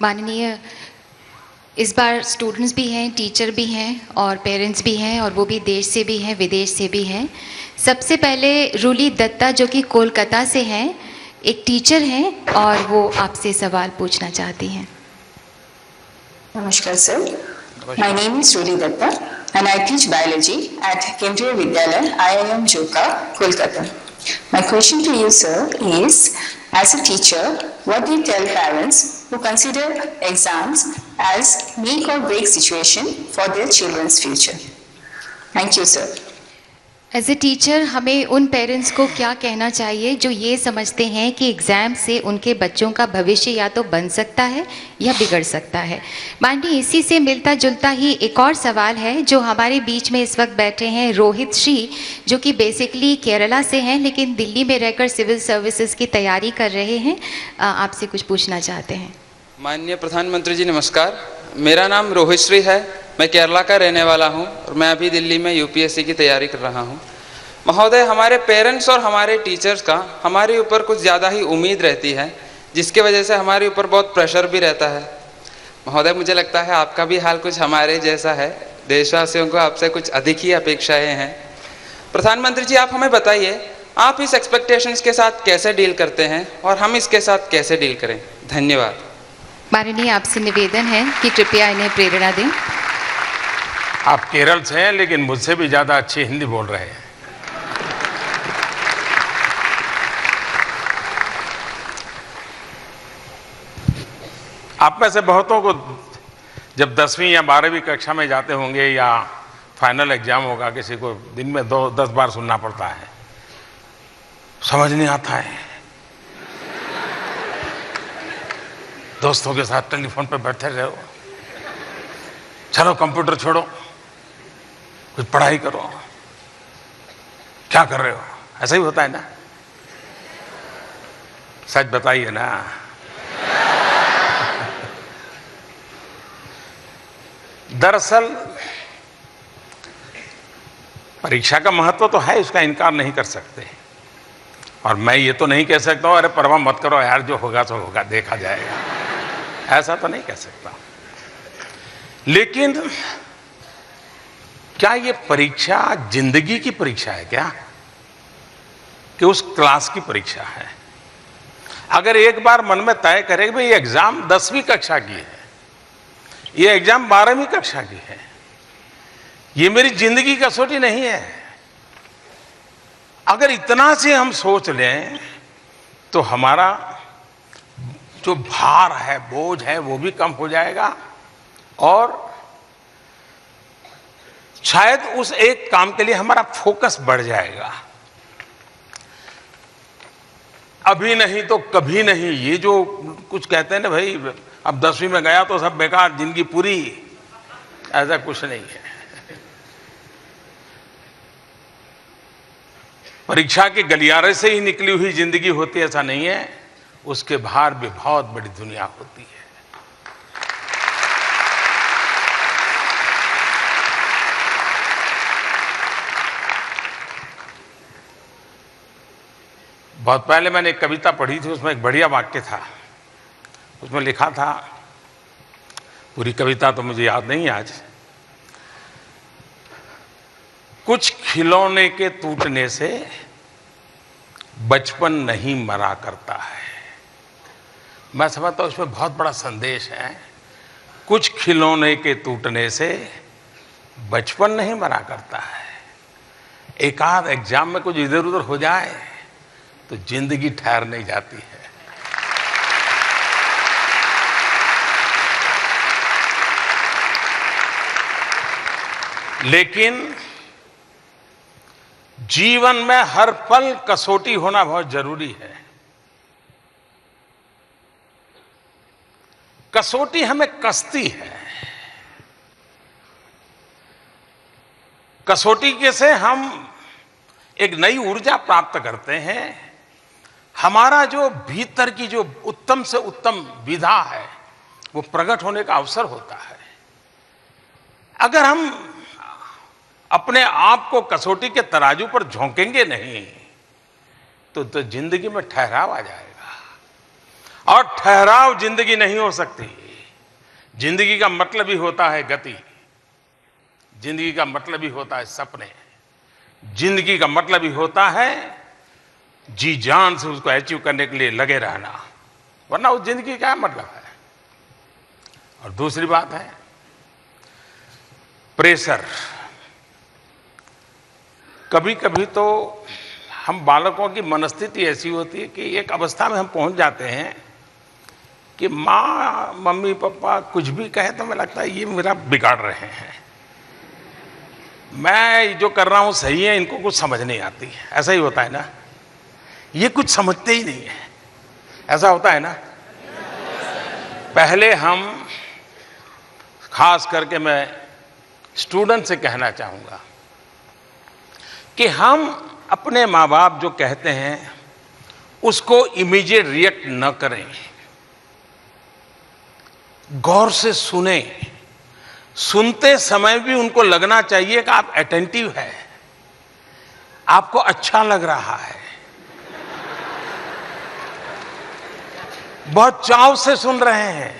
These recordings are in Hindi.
माननीय, इस बार स्टूडेंट्स भी हैं, टीचर भी हैं और पेरेंट्स भी हैं, और वो भी देश से भी हैं, विदेश से भी हैं। सबसे पहले रूली दत्ता जो कि कोलकाता से हैं, एक टीचर हैं और वो आपसे सवाल पूछना चाहती हैं। नमस्कार sir, my name is Ruli Datta and I teach biology at Kendriya Vidyalaya, IIM Joka, Kolkata. My question to you, sir, is as a teacher, what do you tell parents who consider exams as make or break situation for their children's future? Thank you, sir. As a teacher हमें उन पेरेंट्स को क्या कहना चाहिए जो ये समझते हैं कि एग्ज़ाम से उनके बच्चों का भविष्य या तो बन सकता है या बिगड़ सकता है। माननीय, इसी से मिलता जुलता ही एक और सवाल है जो हमारे बीच में इस वक्त बैठे हैं रोहित श्री, जो कि बेसिकली केरला से हैं लेकिन दिल्ली में रहकर सिविल सर्विसेज की तैयारी कर रहे हैं। आपसे कुछ पूछना चाहते हैं। माननीय प्रधानमंत्री जी नमस्कार, मेरा नाम रोहित श्री है, मैं केरला का रहने वाला हूं और मैं अभी दिल्ली में यूपीएससी की तैयारी कर रहा हूं। महोदय, हमारे पेरेंट्स और हमारे टीचर्स का हमारे ऊपर कुछ ज़्यादा ही उम्मीद रहती है, जिसकी वजह से हमारे ऊपर बहुत प्रेशर भी रहता है। महोदय, मुझे लगता है आपका भी हाल कुछ हमारे जैसा है, देशवासियों को आपसे कुछ अधिक ही अपेक्षाएँ हैं। प्रधानमंत्री जी, आप हमें बताइए, आप इस एक्सपेक्टेशंस के साथ कैसे डील करते हैं और हम इसके साथ कैसे डील करें? धन्यवाद। माननीय, आपसे निवेदन है कि कृपया इन्हें प्रेरणा दें। आप केरल से हैं लेकिन मुझसे भी ज़्यादा अच्छी हिंदी बोल रहे हैं। आप में से बहुतों को जब 10वीं या 12वीं कक्षा में जाते होंगे या फाइनल एग्जाम होगा, किसी को दिन में 10 बार सुनना पड़ता है, समझ नहीं आता है। दोस्तों के साथ टेलीफोन पे बैठे रहो, चलो कंप्यूटर छोड़ो, कुछ पढ़ाई करो, क्या कर रहे हो? ऐसा ही होता है ना? सच बताइए ना। दरअसल परीक्षा का महत्व तो है, इसका इनकार नहीं कर सकते, और मैं ये तो नहीं कह सकता हूं अरे परवाह मत करो यार, जो होगा सो होगा, देखा जाएगा, ऐसा तो नहीं कह सकता। लेकिन क्या ये परीक्षा जिंदगी की परीक्षा है क्या, कि उस क्लास की परीक्षा है? अगर एक बार मन में तय करें कि भाई ये एग्जाम 10वीं कक्षा की है, ये एग्जाम 12वीं कक्षा की है, ये मेरी जिंदगी की कसौटी नहीं है, अगर इतना से हम सोच लें तो हमारा जो भार है, बोझ है, वो भी कम हो जाएगा और शायद उस एक काम के लिए हमारा फोकस बढ़ जाएगा। अभी नहीं तो कभी नहीं, ये जो कुछ कहते हैं ना भाई, अब 10वीं में गया तो सब बेकार, जिंदगी पूरी, ऐसा कुछ नहीं है। परीक्षा के गलियारे से ही निकली हुई जिंदगी होती है, ऐसा नहीं है, उसके बाहर भी बहुत बड़ी दुनिया होती है। बहुत पहले मैंने एक कविता पढ़ी थी, उसमें एक बढ़िया वाक्य था। उसमें लिखा था, पूरी कविता तो मुझे याद नहीं आज, कुछ खिलौने के टूटने से बचपन नहीं मरा करता है। मैं समझता हूं इसमें बहुत बड़ा संदेश है। कुछ खिलौने के टूटने से बचपन नहीं मरा करता है। एक आध एग्जाम में कुछ इधर उधर हो जाए तो जिंदगी ठहर नहीं जाती है। लेकिन जीवन में हर पल कसौटी होना बहुत जरूरी है। कसौटी हमें कसती है। कसौटी के से हम एक नई ऊर्जा प्राप्त करते हैं। हमारा जो भीतर की जो उत्तम से उत्तम विधा है वो प्रकट होने का अवसर होता है। अगर हम अपने आप को कसौटी के तराजू पर झोंकेंगे नहीं तो जिंदगी में ठहराव आ जाएगा, और ठहराव जिंदगी नहीं हो सकती। जिंदगी का मतलब ही होता है गति, जिंदगी का मतलब ही होता है सपने, जिंदगी का मतलब ही होता है जी जान से उसको अचीव करने के लिए लगे रहना, वरना उस जिंदगी का मतलब है। और दूसरी बात है प्रेशर। कभी कभी तो हम बालकों की मनस्थिति ऐसी होती है कि एक अवस्था में हम पहुंच जाते हैं कि माँ मम्मी पापा कुछ भी कहे तो हमें लगता है ये मेरा बिगाड़ रहे हैं, मैं जो कर रहा हूं सही है, इनको कुछ समझ नहीं आती। ऐसा ही होता है ना, ये कुछ समझते ही नहीं है, ऐसा होता है ना। पहले हम, खास करके मैं स्टूडेंट से कहना चाहूंगा कि हम अपने माँ बाप जो कहते हैं उसको इमीडिएट रिएक्ट न करें, गौर से सुने। सुनते समय भी उनको लगना चाहिए कि आप अटेंटिव है, आपको अच्छा लग रहा है, बहुत चाव से सुन रहे हैं।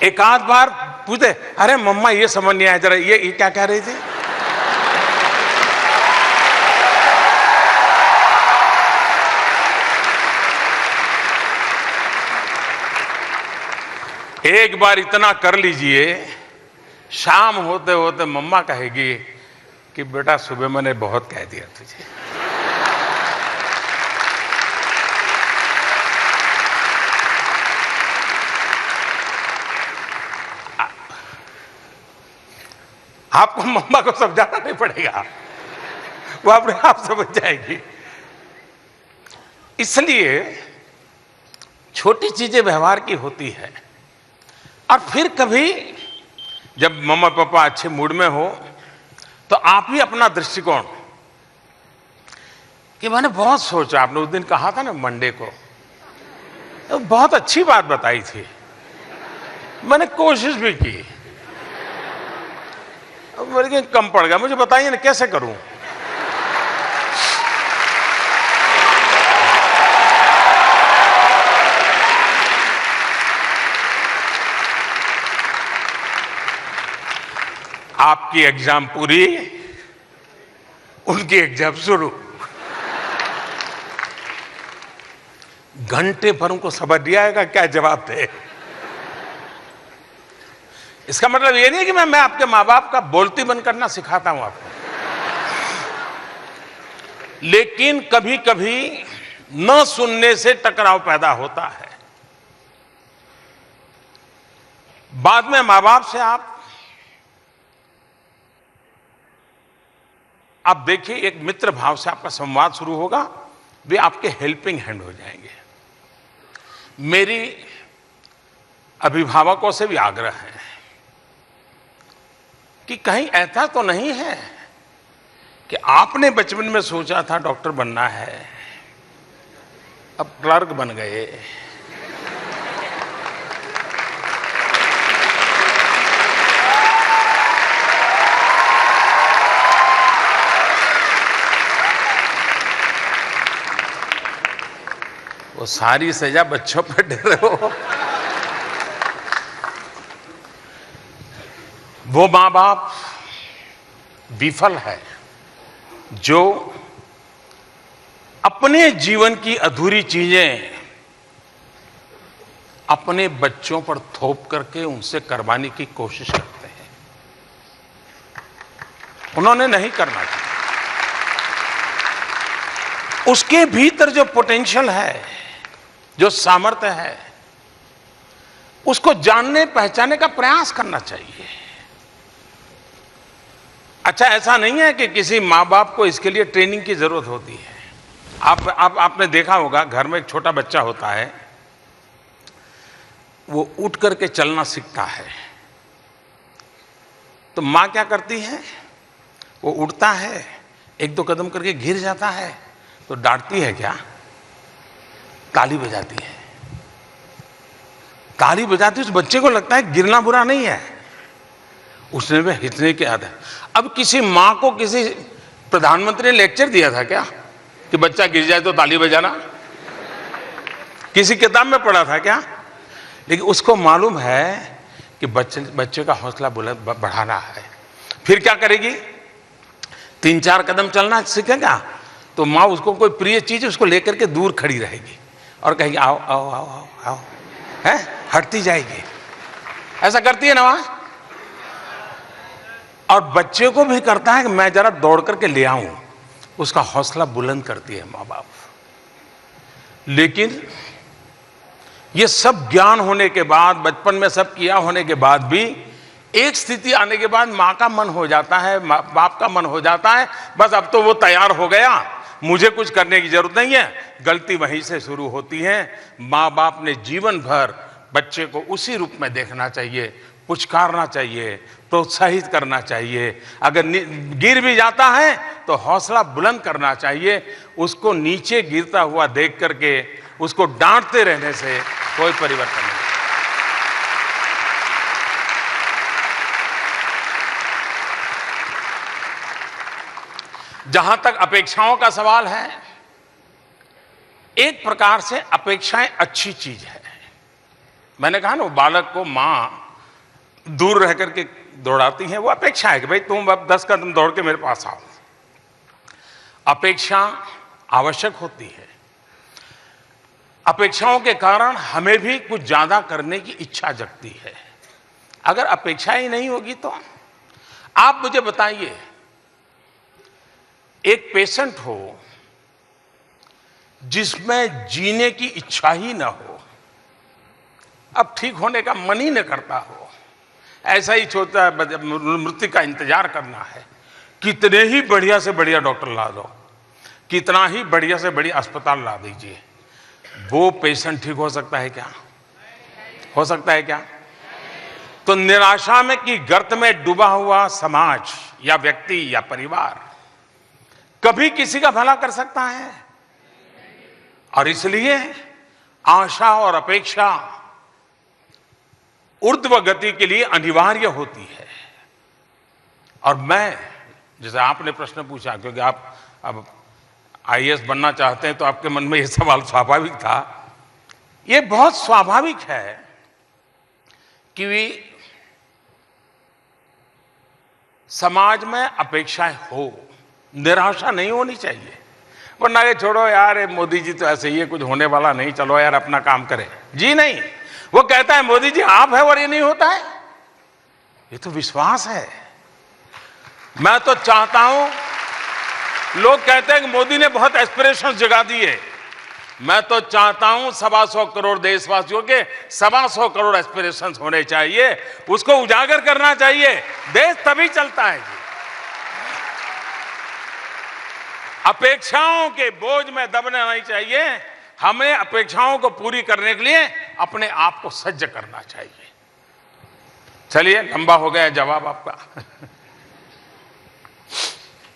एक आध बार पूछते, अरे मम्मा ये समझ नहीं आया, जरा ये क्या कह रही थी। एक बार इतना कर लीजिए, शाम होते होते मम्मा कहेगी कि बेटा सुबह मैंने बहुत कह दिया तुझे। आपको मम्मा को समझाना नहीं पड़ेगा, वो अपने आप समझ जाएगी। इसलिए छोटी चीजें व्यवहार की होती है। और फिर कभी जब मम्मा पापा अच्छे मूड में हो तो आप ही अपना दृष्टिकोण, कि मैंने बहुत सोचा, आपने उस दिन कहा था ना मंडे को, तो बहुत अच्छी बात बताई थी, मैंने कोशिश भी की, लेकिन कम पड़ गया, मुझे बताइए ना कैसे करूं। आपकी एग्जाम पूरी, उनकी एग्जाम शुरू। घंटे भर उनको समझ नहीं आएगा क्या जवाब दे। इसका मतलब ये नहीं कि मैं आपके माँ बाप का बोलती बंद करना सिखाता हूं आपको, लेकिन कभी कभी न सुनने से टकराव पैदा होता है। बाद में माँ बाप से आप देखिए, एक मित्र भाव से आपका संवाद शुरू होगा, वे आपके हेल्पिंग हैंड हो जाएंगे। मेरी अभिभावकों से भी आग्रह है कि कहीं ऐसा तो नहीं है कि आपने बचपन में सोचा था डॉक्टर बनना है, अब क्लर्क बन गए। वो सारी सजा बच्चों पर दे रहे हो। वो मां बाप विफल है जो अपने जीवन की अधूरी चीजें अपने बच्चों पर थोप करके उनसे करवाने की कोशिश करते हैं। उन्होंने नहीं करना चाहिए। उसके भीतर जो पोटेंशियल है, जो सामर्थ्य है, उसको जानने पहचानने का प्रयास करना चाहिए। अच्छा, ऐसा नहीं है कि किसी माँ बाप को इसके लिए ट्रेनिंग की जरूरत होती है। आपने देखा होगा, घर में एक छोटा बच्चा होता है, वो उठ करके चलना सीखता है, तो माँ क्या करती है, वो उठता है, एक दो कदम करके गिर जाता है तो डांटती है क्या, ताली बजाती है। ताली बजाती, उस बच्चे को लगता है गिरना बुरा नहीं है, उसने भी हिचने की आदत है। अब किसी माँ को किसी प्रधानमंत्री ने लेक्चर दिया था क्या कि बच्चा गिर जाए तो ताली बजाना? किसी किताब में पढ़ा था क्या? लेकिन उसको मालूम है कि बच्चे का हौसला बुलंद बढ़ाना है। फिर क्या करेगी? 3-4 कदम चलना सीखेगा तो माँ उसको कोई प्रिय चीज उसको लेकर के दूर खड़ी रहेगी और कहेगी आओ आओ आओ आओ आओ, है हटती जाएगी। ऐसा करती है ना माँ? और बच्चे को भी करता है कि मैं जरा दौड़ करके ले आऊं, उसका हौसला बुलंद करती है माँ बाप। लेकिन ये सब ज्ञान होने के बाद, बचपन में सब किया होने के बाद भी एक स्थिति आने के बाद माँ का मन हो जाता है, बाप का मन हो जाता है, बस अब तो वो तैयार हो गया, मुझे कुछ करने की जरूरत नहीं है। गलती वहीं से शुरू होती है। माँ बाप ने जीवन भर बच्चे को उसी रूप में देखना चाहिए, पुचकारना चाहिए, प्रोत्साहित करना चाहिए। अगर गिर भी जाता है तो हौसला बुलंद करना चाहिए। उसको नीचे गिरता हुआ देख करके उसको डांटते रहने से कोई परिवर्तन नहीं। जहां तक अपेक्षाओं का सवाल है, एक प्रकार से अपेक्षाएं अच्छी चीज है। मैंने कहा ना, वो बालक को मां दूर रह करके दौड़ाती है, वो अपेक्षा है कि भाई तुम अब 10 कदम दौड़ के मेरे पास आओ। अपेक्षा आवश्यक होती है। अपेक्षाओं के कारण हमें भी कुछ ज्यादा करने की इच्छा जगती है। अगर अपेक्षा ही नहीं होगी तो आप मुझे बताइए, एक पेशेंट हो जिसमें जीने की इच्छा ही ना हो, अब ठीक होने का मन ही न करता हो, ऐसा ही सोचता है मृत्यु का इंतजार करना है, कितने ही बढ़िया से बढ़िया डॉक्टर ला दो, कितना ही बढ़िया से बढ़िया अस्पताल ला दीजिए, वो पेशेंट ठीक हो सकता है क्या? हो सकता है क्या? तो निराशा में की गर्त में डूबा हुआ समाज या व्यक्ति या परिवार कभी किसी का भला कर सकता है? और इसलिए आशा और अपेक्षा ऊर्ध्व गति के लिए अनिवार्य होती है। और मैं, जैसे आपने प्रश्न पूछा, क्योंकि आप अब आईएएस बनना चाहते हैं तो आपके मन में यह सवाल स्वाभाविक था। यह बहुत स्वाभाविक है कि समाज में अपेक्षाएं हो, निराशा नहीं होनी चाहिए। वरना ये छोड़ो यार, मोदी जी तो ऐसे ही है, कुछ होने वाला नहीं, चलो यार अपना काम करें। जी नहीं, वो कहता है मोदी जी आप है और ये नहीं होता है। ये तो विश्वास है। मैं तो चाहता हूं, लोग कहते हैं कि मोदी ने बहुत एस्पिरेशन जगा दिए, मैं तो चाहता हूं 125 करोड़ देशवासियों के 125 करोड़ एस्पिरेशन होने चाहिए, उसको उजागर करना चाहिए, देश तभी चलता है। अपेक्षाओं के बोझ में दबना नहीं चाहिए, हमें अपेक्षाओं को पूरी करने के लिए अपने आप को सज्ज करना चाहिए। चलिए, लंबा हो गया जवाब आपका।